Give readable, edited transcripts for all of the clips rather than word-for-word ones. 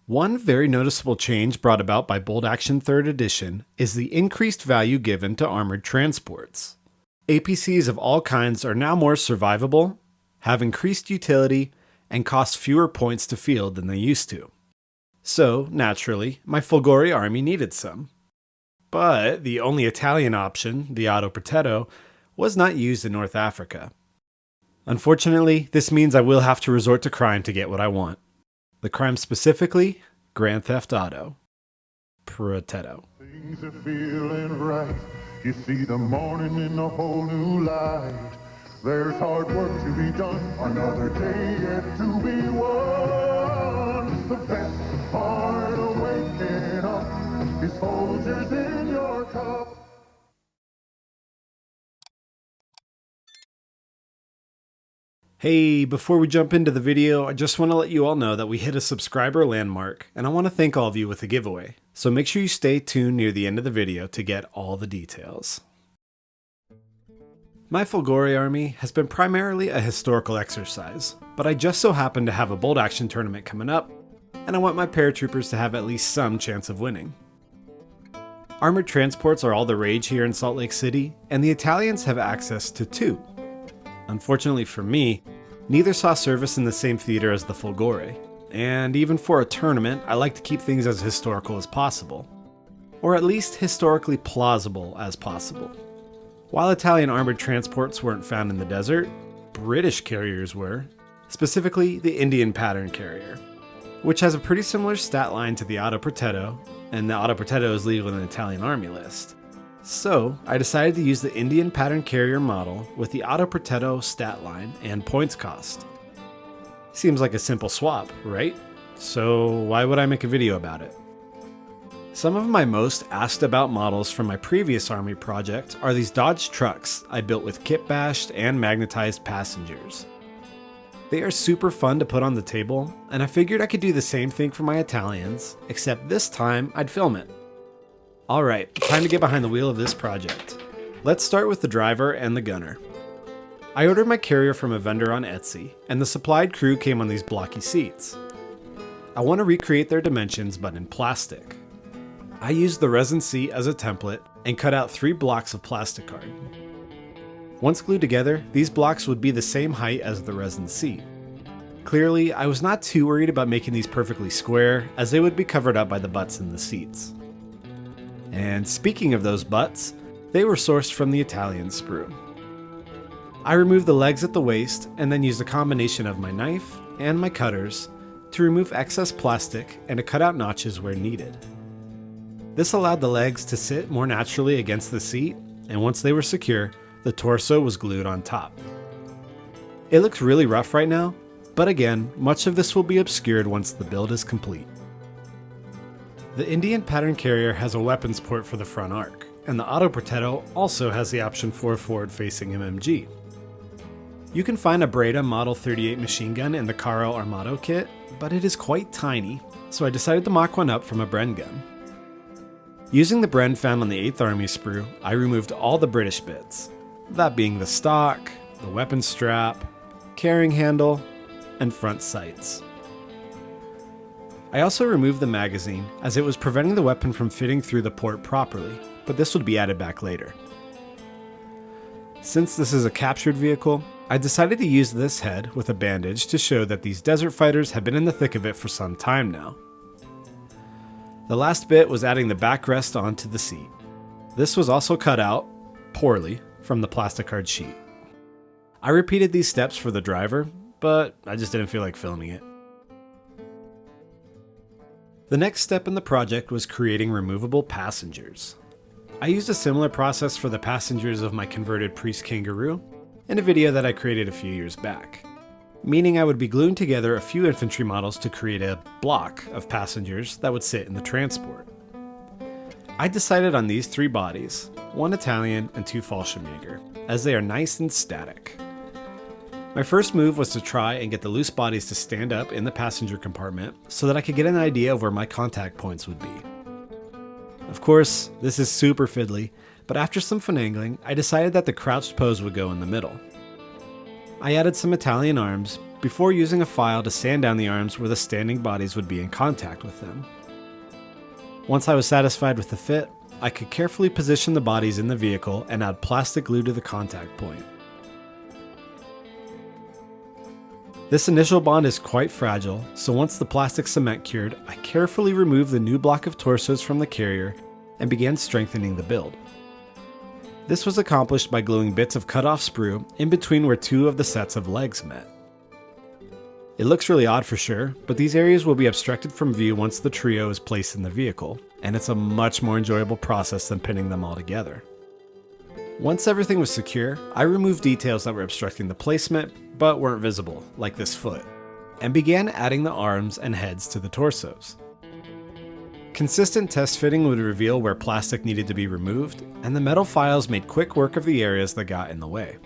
One very noticeable change brought about by Bold Action 3rd Edition is the increased value given to armored transports. APCs of all kinds are now more survivable, have increased utility, and cost fewer points to field than they used to. So, naturally, my Folgore army needed some. But the only Italian option, the autoprotetto, was not used in North Africa. Unfortunately, this means I will have to resort to crime to get what I want. The crime specifically, Grand Theft Auto. Protetto. Things are feeling right. You see the morning in a whole new light. There's hard work to be done. Another day yet to be won. The best part of waking up is Folgers in your cup. Hey, before we jump into the video, I just want to let you all know that we hit a subscriber landmark, and I want to thank all of you with a giveaway. So make sure you stay tuned near the end of the video to get all the details. My Folgore army has been primarily a historical exercise, but I just so happen to have a bold action tournament coming up, and I want my paratroopers to have at least some chance of winning. Armored transports are all the rage here in Salt Lake City, and the Italians have access to two. Unfortunately for me, neither saw service in the same theater as the Folgore, and even for a tournament, I like to keep things as historical as possible, or at least historically plausible as possible. While Italian armored transports weren't found in the desert, British carriers were, specifically the Indian pattern carrier, which has a pretty similar stat line to the autoprotetto, and the autoprotetto is legal in the Italian army list. So, I decided to use the Indian pattern carrier model with the autoprotetto stat line and points cost. Seems like a simple swap, right? So why would I make a video about it? Some of my most asked about models from my previous army project are these Dodge trucks I built with kit bashed and magnetized passengers. They are super fun to put on the table, and I figured I could do the same thing for my Italians, except this time I'd film it. Alright, time to get behind the wheel of this project. Let's start with the driver and the gunner. I ordered my carrier from a vendor on Etsy, and the supplied crew came on these blocky seats. I want to recreate their dimensions, but in plastic. I used the resin seat as a template and cut out 3 blocks of plastic card. Once glued together, these blocks would be the same height as the resin seat. Clearly, I was not too worried about making these perfectly square, as they would be covered up by the butts in the seats. And speaking of those butts, they were sourced from the Italian sprue. I removed the legs at the waist and then used a combination of my knife and my cutters to remove excess plastic and to cut out notches where needed. This allowed the legs to sit more naturally against the seat, and once they were secure, the torso was glued on top. It looks really rough right now, but again, much of this will be obscured once the build is complete. The Indian pattern carrier has a weapons port for the front arc, and the autoprotetto also has the option for a forward-facing MMG. You can find a Breda Model 38 machine gun in the Caro Armato kit, but it is quite tiny, so I decided to mock one up from a Bren gun. Using the Bren found on the 8th Army sprue, I removed all the British bits, that being the stock, the weapon strap, carrying handle, and front sights. I also removed the magazine, as it was preventing the weapon from fitting through the port properly, but this would be added back later. Since this is a captured vehicle, I decided to use this head with a bandage to show that these desert fighters have been in the thick of it for some time now. The last bit was adding the backrest onto the seat. This was also cut out, poorly, from the plastic card sheet. I repeated these steps for the driver, but I just didn't feel like filming it. The next step in the project was creating removable passengers. I used a similar process for the passengers of my converted Priest Kangaroo in a video that I created a few years back, meaning I would be gluing together a few infantry models to create a block of passengers that would sit in the transport. I decided on these 3 bodies, 1 Italian and 2 Fallschirmjäger, as they are nice and static. My first move was to try and get the loose bodies to stand up in the passenger compartment so that I could get an idea of where my contact points would be. Of course, this is super fiddly, but after some finagling, I decided that the crouched pose would go in the middle. I added some Italian arms before using a file to sand down the arms where the standing bodies would be in contact with them. Once I was satisfied with the fit, I could carefully position the bodies in the vehicle and add plastic glue to the contact point. This initial bond is quite fragile, so once the plastic cement cured, I carefully removed the new block of torsos from the carrier and began strengthening the build. This was accomplished by gluing bits of cut-off sprue in between where two of the sets of legs met. It looks really odd for sure, but these areas will be obstructed from view once the trio is placed in the vehicle, and it's a much more enjoyable process than pinning them all together. Once everything was secure, I removed details that were obstructing the placement but weren't visible, like this foot, and began adding the arms and heads to the torsos. Consistent test fitting would reveal where plastic needed to be removed, and the metal files made quick work of the areas that got in the way.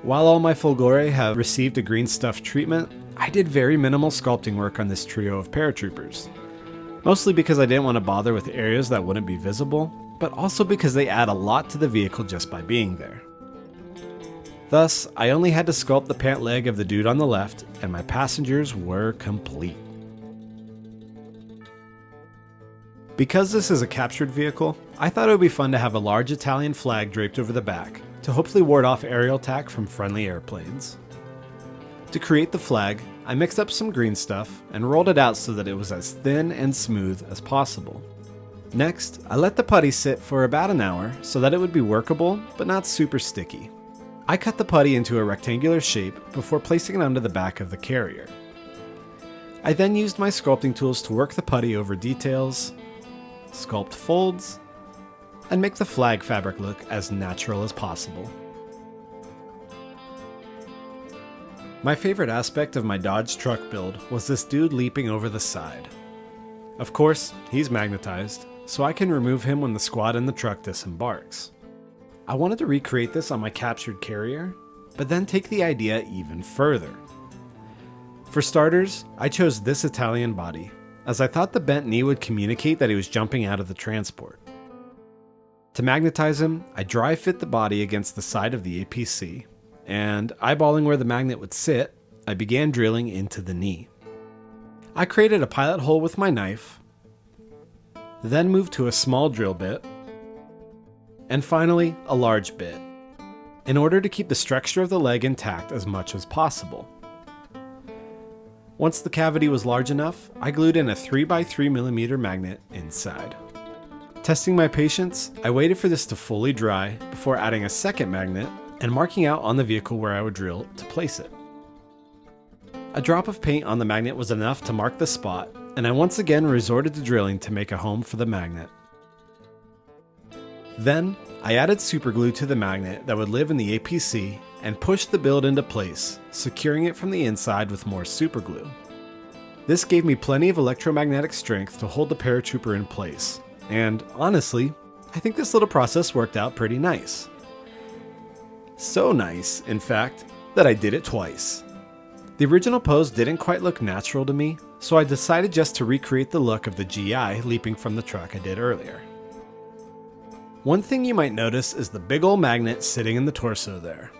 While all my Folgore have received a green stuff treatment, I did very minimal sculpting work on this trio of paratroopers. Mostly because I didn't want to bother with areas that wouldn't be visible, but also because they add a lot to the vehicle just by being there. Thus, I only had to sculpt the pant leg of the dude on the left, and my passengers were complete. Because this is a captured vehicle, I thought it would be fun to have a large Italian flag draped over the back, to hopefully ward off aerial attack from friendly airplanes. To create the flag, I mixed up some green stuff and rolled it out so that it was as thin and smooth as possible. Next, I let the putty sit for about an hour so that it would be workable but not super sticky. I cut the putty into a rectangular shape before placing it onto the back of the carrier. I then used my sculpting tools to work the putty over details, sculpt folds, and make the flag fabric look as natural as possible. My favorite aspect of my Dodge truck build was this dude leaping over the side. Of course, he's magnetized, so I can remove him when the squad in the truck disembarks. I wanted to recreate this on my captured carrier, but then take the idea even further. For starters, I chose this Italian body, as I thought the bent knee would communicate that he was jumping out of the transport. To magnetize him, I dry fit the body against the side of the APC, and eyeballing where the magnet would sit, I began drilling into the knee. I created a pilot hole with my knife, then moved to a small drill bit, and finally a large bit, in order to keep the structure of the leg intact as much as possible. Once the cavity was large enough, I glued in a 3x3mm magnet inside. Testing my patience, I waited for this to fully dry before adding a second magnet and marking out on the vehicle where I would drill to place it. A drop of paint on the magnet was enough to mark the spot, and I once again resorted to drilling to make a home for the magnet. Then, I added superglue to the magnet that would live in the APC and pushed the build into place, securing it from the inside with more superglue. This gave me plenty of electromagnetic strength to hold the paratrooper in place, and honestly, I think this little process worked out pretty nice. So nice, in fact, that I did it twice. The original pose didn't quite look natural to me, so I decided just to recreate the look of the GI leaping from the truck I did earlier. One thing you might notice is the big ol' magnet sitting in the torso there.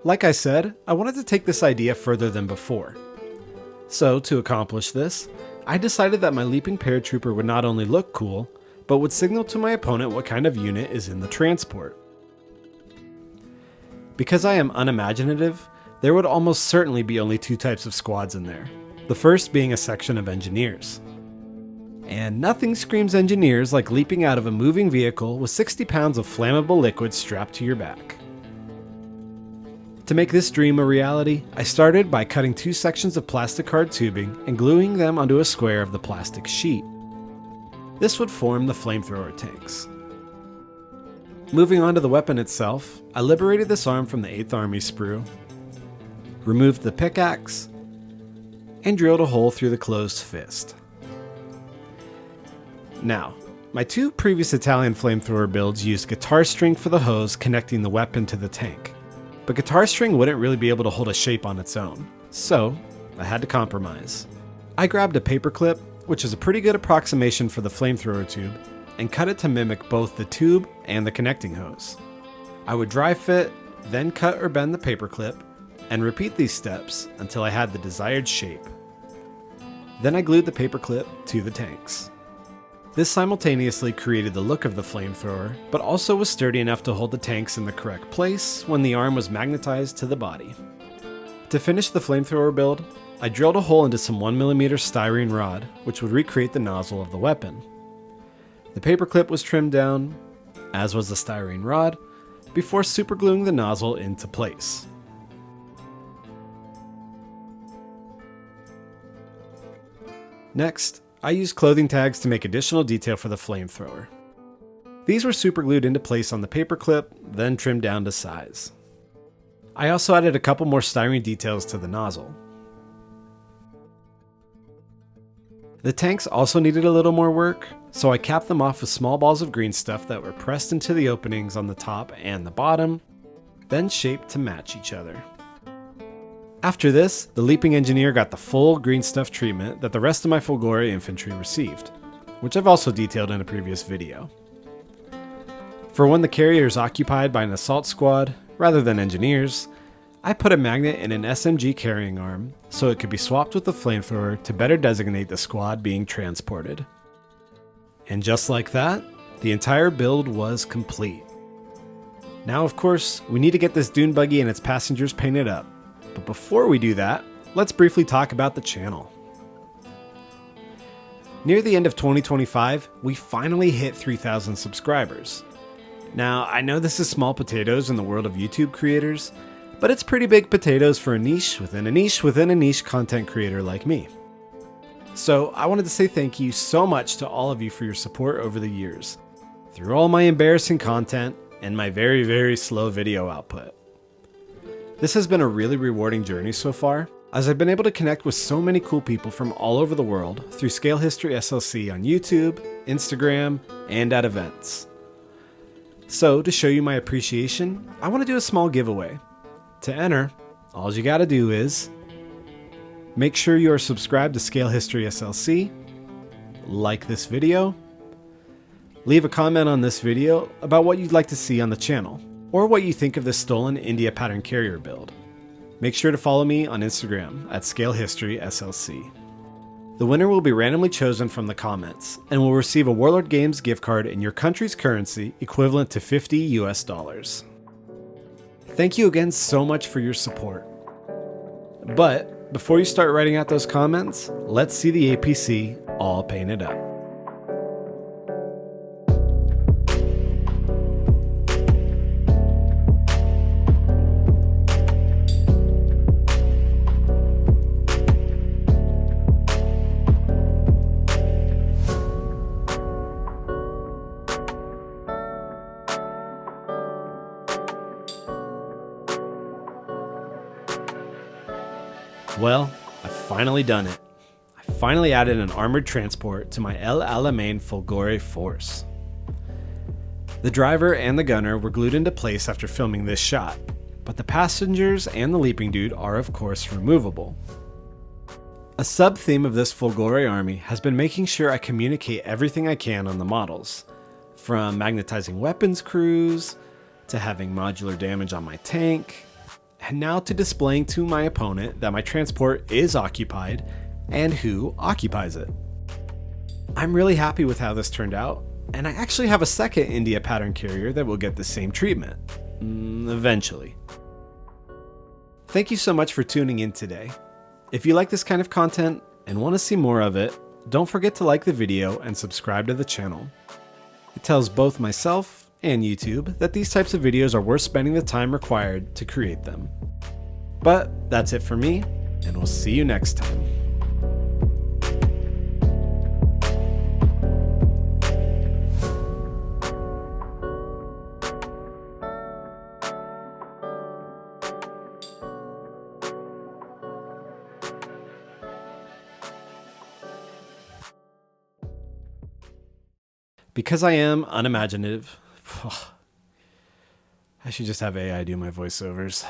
Like I said, I wanted to take this idea further than before. So, to accomplish this, I decided that my leaping paratrooper would not only look cool, but would signal to my opponent what kind of unit is in the transport. Because I am unimaginative, there would almost certainly be only two types of squads in there, the first being a section of engineers. And nothing screams engineers like leaping out of a moving vehicle with 60 pounds of flammable liquid strapped to your back. To make this dream a reality, I started by cutting two sections of plastic card tubing and gluing them onto a square of the plastic sheet. This would form the flamethrower tanks. Moving on to the weapon itself, I liberated this arm from the 8th Army sprue, removed the pickaxe, and drilled a hole through the closed fist. Now, my two previous Italian flamethrower builds used guitar string for the hose connecting the weapon to the tank, but guitar string wouldn't really be able to hold a shape on its own, so I had to compromise. I grabbed a paper clip, which is a pretty good approximation for the flamethrower tube, and cut it to mimic both the tube and the connecting hose. I would dry fit then cut or bend the paperclip, and repeat these steps until I had the desired shape. Then I glued the paperclip to the tanks. This simultaneously created the look of the flamethrower, but also was sturdy enough to hold the tanks in the correct place when the arm was magnetized to the body. To finish the flamethrower build, I drilled a hole into some 1mm styrene rod, which would recreate the nozzle of the weapon. The paperclip was trimmed down, as was the styrene rod, before supergluing the nozzle into place. Next, I used clothing tags to make additional detail for the flamethrower. These were superglued into place on the paperclip, then trimmed down to size. I also added a couple more styrene details to the nozzle. The tanks also needed a little more work, so I capped them off with small balls of green stuff that were pressed into the openings on the top and the bottom, then shaped to match each other. After this, the leaping engineer got the full green stuff treatment that the rest of my Folgore infantry received, which I've also detailed in a previous video. For when the carrier is occupied by an assault squad, rather than engineers, I put a magnet in an SMG carrying arm so it could be swapped with the flamethrower to better designate the squad being transported. And just like that, the entire build was complete. Now of course, we need to get this dune buggy and its passengers painted up. But before we do that, let's briefly talk about the channel. Near the end of 2025, we finally hit 3,000 subscribers. Now, I know this is small potatoes in the world of YouTube creators, but it's pretty big potatoes for a niche within a niche within a niche content creator like me. So I wanted to say thank you so much to all of you for your support over the years, through all my embarrassing content and my very, very slow video output. This has been a really rewarding journey so far, as I've been able to connect with so many cool people from all over the world through Scale History SLC on YouTube, Instagram, and at events. So to show you my appreciation, I want to do a small giveaway. To enter, all you gotta do is make sure you are subscribed to Scale History SLC, like this video, leave a comment on this video about what you'd like to see on the channel, or what you think of this stolen India pattern carrier build. Make sure to follow me on Instagram at Scale History SLC. The winner will be randomly chosen from the comments and will receive a Warlord Games gift card in your country's currency equivalent to $50 US. Thank you again so much for your support. But before you start writing out those comments, let's see the APC all painted up. Well, I've finally done it. I finally added an armored transport to my El Alamein Folgore force. The driver and the gunner were glued into place after filming this shot, but the passengers and the leaping dude are of course removable. A sub-theme of this Folgore army has been making sure I communicate everything I can on the models, from magnetizing weapons crews, to having modular damage on my tank, and now to displaying to my opponent that my transport is occupied and who occupies it. I'm really happy with how this turned out, and I actually have a second India pattern carrier that will get the same treatment. Eventually. Thank you so much for tuning in today. If you like this kind of content and want to see more of it, don't forget to like the video and subscribe to the channel. It tells both myself and YouTube that these types of videos are worth spending the time required to create them. But that's it for me, and we'll see you next time. Because I am unimaginative, I should just have AI do my voiceovers.